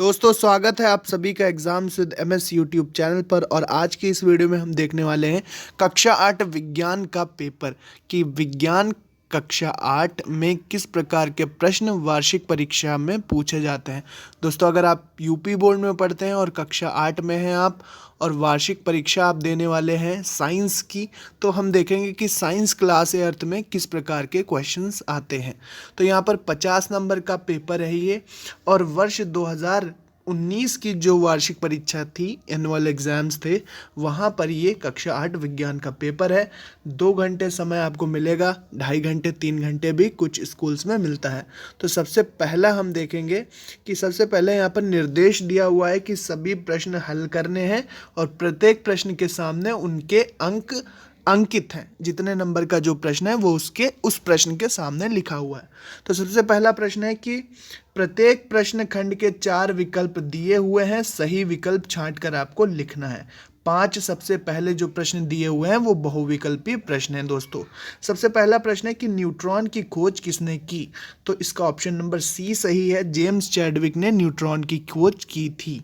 दोस्तों स्वागत है आप सभी का exam with MS YouTube channel पर। और आज की इस वीडियो में हम देखने वाले हैं कक्षा 8 विज्ञान का पेपर कि विज्ञान कक्षा 8 में किस प्रकार के प्रश्न वार्षिक परीक्षा में पूछे जाते हैं। दोस्तों अगर आप यूपी बोर्ड में पढ़ते हैं और कक्षा 8 में हैं आप और वार्षिक परीक्षा आप देने वाले हैं साइंस की, तो हम देखेंगे कि साइंस क्लास अर्थ में किस प्रकार के क्वेश्चंस आते हैं। तो यहाँ पर 50 नंबर का पेपर है ये, और वर्ष 2019 की जो वार्षिक परीक्षा थी, एनुअल एग्जाम्स थे, वहाँ पर ये कक्षा 8 विज्ञान का पेपर है। 2 घंटे समय आपको मिलेगा, 2.5 घंटे 3 घंटे भी कुछ स्कूल्स में मिलता है। तो सबसे पहला हम देखेंगे कि सबसे पहले यहाँ पर निर्देश दिया हुआ है कि सभी प्रश्न हल करने हैं और प्रत्येक प्रश्न के सामने उनके अंक अंकित हैं। जितने नंबर का जो प्रश्न है वो उस प्रश्न के सामने लिखा हुआ है। तो सबसे पहला प्रश्न है कि प्रत्येक प्रश्न खंड के 4 विकल्प दिए हुए हैं, सही विकल्प छांटकर आपको लिखना है। 5 सबसे पहले जो प्रश्न दिए हुए हैं वो बहुविकल्पी प्रश्न हैं। दोस्तों सबसे पहला प्रश्न है कि न्यूट्रॉन की खोज किसने की, तो इसका ऑप्शन नंबर सी सही है। जेम्स चैडविक ने न्यूट्रॉन की खोज की थी।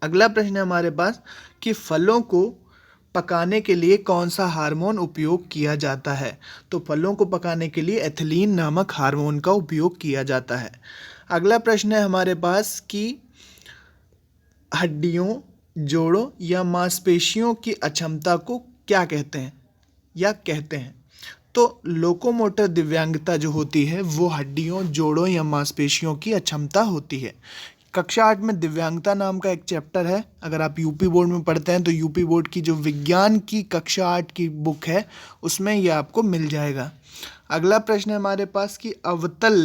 अगला प्रश्न है हमारे पास कि फलों को पकाने के लिए कौन सा हार्मोन उपयोग किया जाता है, तो फलों को पकाने के लिए एथिलीन नामक हार्मोन का उपयोग किया जाता है। अगला प्रश्न है हमारे पास कि हड्डियों, जोड़ों या मांसपेशियों की अक्षमता को क्या कहते हैं या कहते हैं, तो लोकोमोटर दिव्यांगता जो होती है वो हड्डियों, जोड़ों या मांसपेशियों की अक्षमता होती है। कक्षा 8 में दिव्यांगता नाम का एक चैप्टर है। अगर आप यूपी बोर्ड में पढ़ते हैं तो यूपी बोर्ड की जो विज्ञान की कक्षा 8 की बुक है उसमें यह आपको मिल जाएगा। अगला प्रश्न है हमारे पास कि अवतल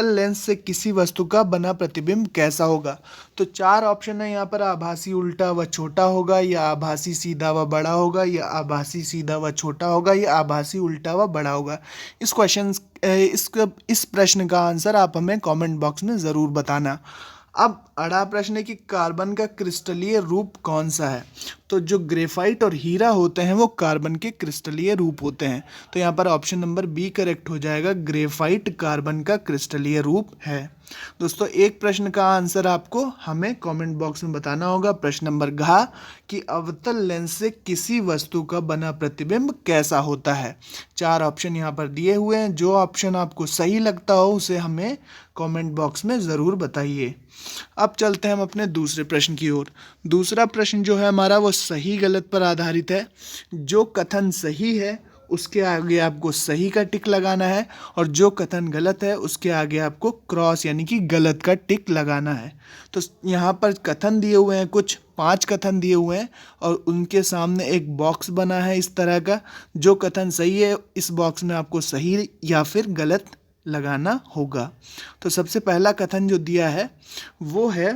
लेंस से किसी वस्तु का बना प्रतिबिंब कैसा होगा, तो 4 ऑप्शन है यहाँ पर। आभासी उल्टा व छोटा होगा, या आभासी सीधा व बड़ा होगा, या आभासी सीधा व छोटा होगा, या आभासी उल्टा व बड़ा होगा। इस प्रश्न का आंसर आप हमें कमेंट बॉक्स में ज़रूर बताना। अब अगला प्रश्न है कि कार्बन का क्रिस्टलीय रूप कौन सा है, तो जो ग्रेफाइट और हीरा होते हैं वो कार्बन के क्रिस्टलीय रूप होते हैं। तो यहाँ पर ऑप्शन नंबर बी करेक्ट हो जाएगा, ग्रेफाइट कार्बन का क्रिस्टलीय रूप है। दोस्तों एक प्रश्न का आंसर आपको हमें कमेंट बॉक्स में बताना होगा। प्रश्न नंबर घ कि अवतल लेंस से किसी वस्तु का बना प्रतिबिंब कैसा होता है। 4 ऑप्शन यहाँ पर दिए हुए हैं, जो ऑप्शन आपको सही लगता हो उसे हमें कमेंट बॉक्स में ज़रूर बताइए। अब चलते हैं हम अपने दूसरे प्रश्न की ओर। दूसरा प्रश्न जो है हमारा वो सही गलत पर आधारित है। जो कथन सही है उसके आगे आपको सही का टिक लगाना है, और जो कथन गलत है उसके आगे आपको क्रॉस यानी कि गलत का टिक लगाना है। तो यहाँ पर कथन दिए हुए हैं, कुछ 5 कथन दिए हुए हैं और उनके सामने एक बॉक्स बना है इस तरह का। जो कथन सही है इस बॉक्स में आपको सही या फिर गलत लगाना होगा। तो सबसे पहला कथन जो दिया है वो है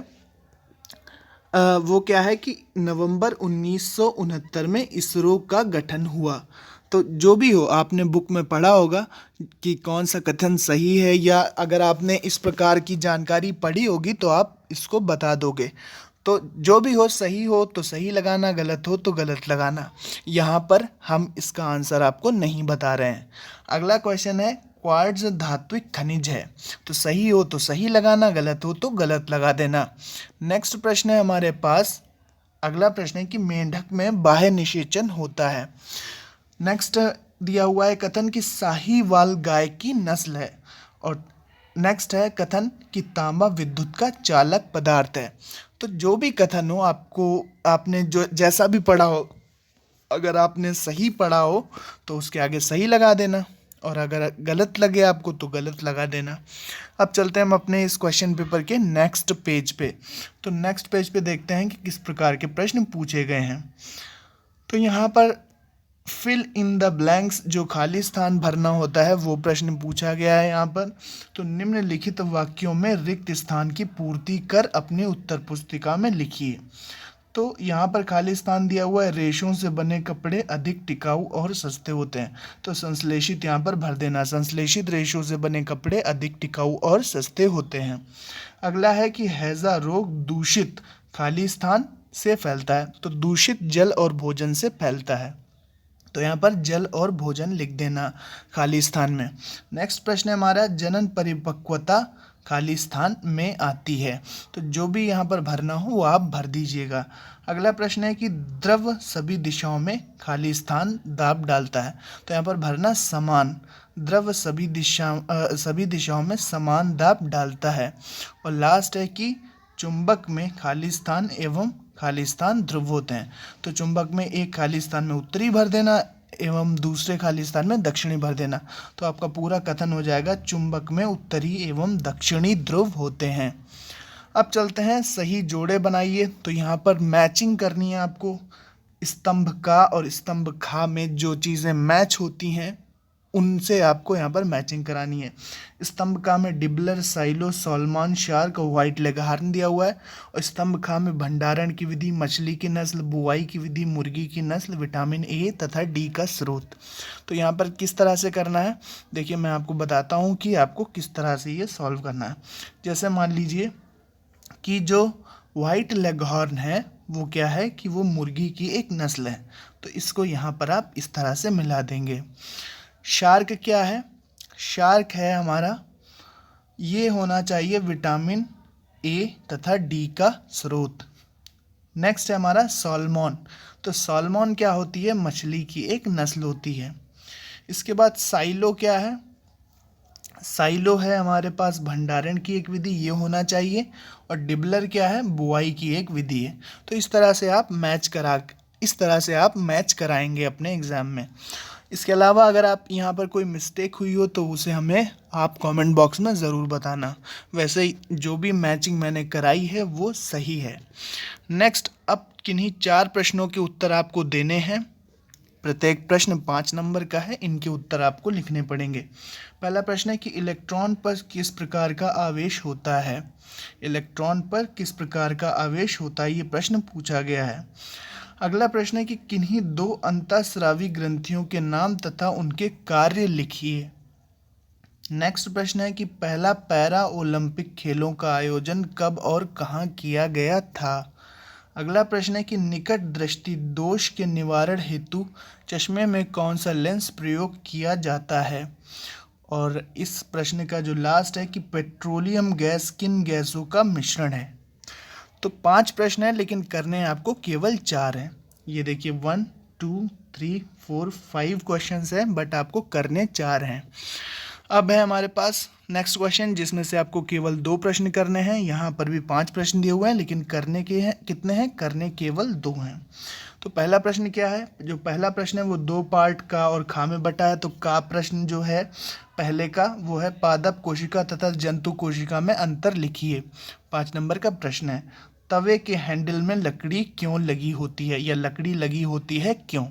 वो क्या है कि नवंबर 1969 में इसरो का गठन हुआ। तो जो भी हो आपने बुक में पढ़ा होगा कि कौन सा कथन सही है, या अगर आपने इस प्रकार की जानकारी पढ़ी होगी तो आप इसको बता दोगे। तो जो भी हो, सही हो तो सही लगाना, गलत हो तो गलत लगाना। यहाँ पर हम इसका आंसर आपको नहीं बता रहे हैं। अगला क्वेश्चन है क्वार्ट्ज धात्विक खनिज है, तो सही हो तो सही लगाना, गलत हो तो गलत लगा देना। नेक्स्ट प्रश्न है हमारे पास, अगला प्रश्न है कि मेंढक में बाह्य निषेचन होता है। नेक्स्ट दिया हुआ है कथन कि साहीवाल गाय की नस्ल है, और नेक्स्ट है कथन कि तांबा विद्युत का चालक पदार्थ है। तो जो भी कथन हो आपने जो जैसा भी पढ़ा हो, अगर आपने सही पढ़ा हो तो उसके आगे सही लगा देना, और अगर गलत लगे आपको तो गलत लगा देना। अब चलते हैं हम अपने इस क्वेश्चन पेपर के नेक्स्ट पेज पे। तो नेक्स्ट पेज पे देखते हैं कि किस प्रकार के प्रश्न पूछे गए हैं। तो यहाँ पर फिल इन द ब्लैंक्स, जो खाली स्थान भरना होता है वो प्रश्न पूछा गया है यहाँ पर। तो निम्नलिखित वाक्यों में रिक्त स्थान की पूर्ति कर अपनी उत्तर पुस्तिका में लिखिए। तो यहाँ पर खाली स्थान दिया हुआ है, रेशों से बने कपड़े अधिक टिकाऊ और सस्ते होते हैं। तो संश्लेषित यहाँ पर भर देना, संश्लेषित रेशों से बने कपड़े अधिक टिकाऊ और सस्ते होते हैं। अगला है कि हैजा रोग दूषित खाली स्थान से फैलता है, तो दूषित जल और भोजन से फैलता है। तो यहाँ पर जल और भोजन लिख देना खाली स्थान में। नेक्स्ट प्रश्न है हमारा जनन परिपक्वता खाली स्थान में आती है। तो जो भी यहाँ पर भरना हो वो आप भर दीजिएगा। अगला प्रश्न है कि द्रव सभी दिशाओं में खाली स्थान दाब डालता है। तो यहाँ पर भरना समान, द्रव सभी दिशाओं में समान दाब डालता है। और लास्ट है कि चुंबक में खाली स्थान एवं खाली स्थान ध्रुव होते हैं। तो चुंबक में एक खाली स्थान में उत्तरी भर देना एवं दूसरे खाली स्थान में दक्षिणी भर देना। तो आपका पूरा कथन हो जाएगा चुंबक में उत्तरी एवं दक्षिणी ध्रुव होते हैं। अब चलते हैं सही जोड़े बनाइए। तो यहाँ पर मैचिंग करनी है आपको। स्तंभ का और स्तंभ खा में जो चीज़ें मैच होती हैं उनसे आपको यहाँ पर मैचिंग करानी है। स्तंभ का में डिबलर, साइलो, सॉलमॉन, शार्क और व्हाइट लेगहार्न दिया हुआ है। और स्तंभ खा में भंडारण की विधि, मछली की नस्ल, बुवाई की विधि, मुर्गी की नस्ल, विटामिन ए तथा डी का स्रोत। तो यहाँ पर किस तरह से करना है देखिए, मैं आपको बताता हूँ कि आपको किस तरह से ये सॉल्व करना है। जैसे मान लीजिए कि जो व्हाइट लेगहॉर्न है वो क्या है कि वो मुर्गी की एक नस्ल है। तो इसको यहाँ पर आप इस तरह से मिला देंगे। शार्क क्या है? शार्क है हमारा, ये होना चाहिए विटामिन ए तथा डी का स्रोत। नेक्स्ट है हमारा सॉलमॉन। तो सॉलमॉन क्या होती है? मछली की एक नस्ल होती है। इसके बाद साइलो क्या है? साइलो है हमारे पास भंडारण की एक विधि, ये होना चाहिए। और डिबलर क्या है? बुआई की एक विधि है। तो इस तरह से आप मैच कराएंगे अपने एग्ज़ाम में। इसके अलावा अगर आप यहाँ पर कोई मिस्टेक हुई हो तो उसे हमें आप कमेंट बॉक्स में ज़रूर बताना। वैसे ही जो भी मैचिंग मैंने कराई है वो सही है। नेक्स्ट, अब किन्हीं 4 प्रश्नों के उत्तर आपको देने हैं। प्रत्येक प्रश्न 5 नंबर का है, इनके उत्तर आपको लिखने पड़ेंगे। पहला प्रश्न है कि इलेक्ट्रॉन पर किस प्रकार का आवेश होता है? इलेक्ट्रॉन पर किस प्रकार का आवेश होता है, ये प्रश्न पूछा गया है। अगला प्रश्न है कि किन्हीं 2 अंतःस्रावी ग्रंथियों के नाम तथा उनके कार्य लिखिए। नेक्स्ट प्रश्न है कि पहला पैरा ओलंपिक खेलों का आयोजन कब और कहाँ किया गया था? अगला प्रश्न है कि निकट दृष्टि दोष के निवारण हेतु चश्मे में कौन सा लेंस प्रयोग किया जाता है? और इस प्रश्न का जो लास्ट है कि पेट्रोलियम गैस किन गैसों का मिश्रण है? तो 5 प्रश्न है लेकिन करने आपको केवल 4 हैं। ये देखिए 1 2 3 4 5 क्वेश्चंस हैं, बट आपको करने 4 हैं। अब है हमारे पास नेक्स्ट क्वेश्चन, जिसमें से आपको केवल 2 प्रश्न करने हैं। यहाँ पर भी 5 प्रश्न दिए हुए हैं, लेकिन करने के हैं कितने हैं? करने केवल 2 हैं। तो पहला प्रश्न क्या है? जो पहला प्रश्न है वो 2 पार्ट का और खा में बटा है। तो का प्रश्न जो है पहले का वो है पादप कोशिका तथा जंतु कोशिका में अंतर लिखिए। 5 नंबर का प्रश्न है। तवे के हैंडल में लकड़ी क्यों लगी होती है, या लकड़ी लगी होती है क्यों?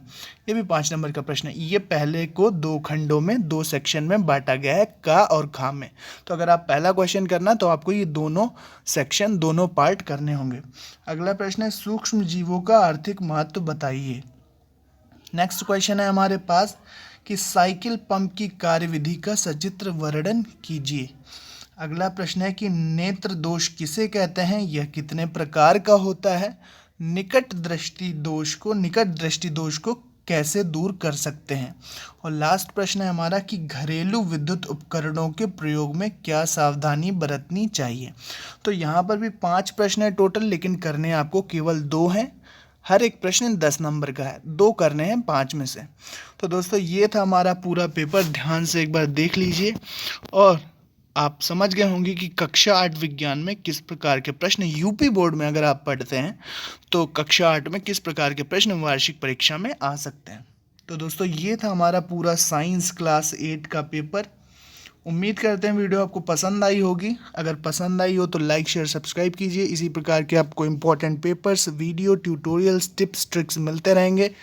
ये भी 5 नंबर का प्रश्न है। ये पहले को 2 खंडों में 2 सेक्शन में बांटा गया है, का और खा में। तो अगर आप पहला क्वेश्चन करना तो आपको ये दोनों सेक्शन, दोनों पार्ट करने होंगे। अगला प्रश्न है सूक्ष्म जीवों का आर्थिक महत्व बताइए। नेक्स्ट क्वेश्चन है हमारे पास कि साइकिल पंप की कार्यविधि का सचित्र वर्णन कीजिए। अगला प्रश्न है कि नेत्र दोष किसे कहते हैं, यह कितने प्रकार का होता है? निकट दृष्टि दोष को कैसे दूर कर सकते हैं? और लास्ट प्रश्न है हमारा कि घरेलू विद्युत उपकरणों के प्रयोग में क्या सावधानी बरतनी चाहिए। तो यहाँ पर भी 5 प्रश्न है टोटल, लेकिन करने आपको केवल 2 हैं। हर एक प्रश्न 10 नंबर का है, 2 करने हैं 5 में से। तो दोस्तों ये था हमारा पूरा पेपर, ध्यान से एक बार देख लीजिए और आप समझ गए होंगे कि कक्षा 8 विज्ञान में किस प्रकार के प्रश्न, यूपी बोर्ड में अगर आप पढ़ते हैं तो कक्षा 8 में किस प्रकार के प्रश्न वार्षिक परीक्षा में आ सकते हैं। तो दोस्तों ये था हमारा पूरा साइंस क्लास 8 का पेपर। उम्मीद करते हैं वीडियो आपको पसंद आई होगी। अगर पसंद आई हो तो लाइक शेयर सब्सक्राइब कीजिए। इसी प्रकार के आपको important papers, video, tutorials, tips, tricks मिलते रहेंगे।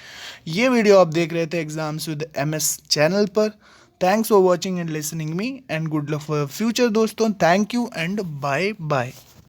ये वीडियो आप देख रहे थे एग्जाम्स विद MS चैनल पर। Thanks for watching and listening me, and good luck for your future दोस्तों। Thank you and bye bye।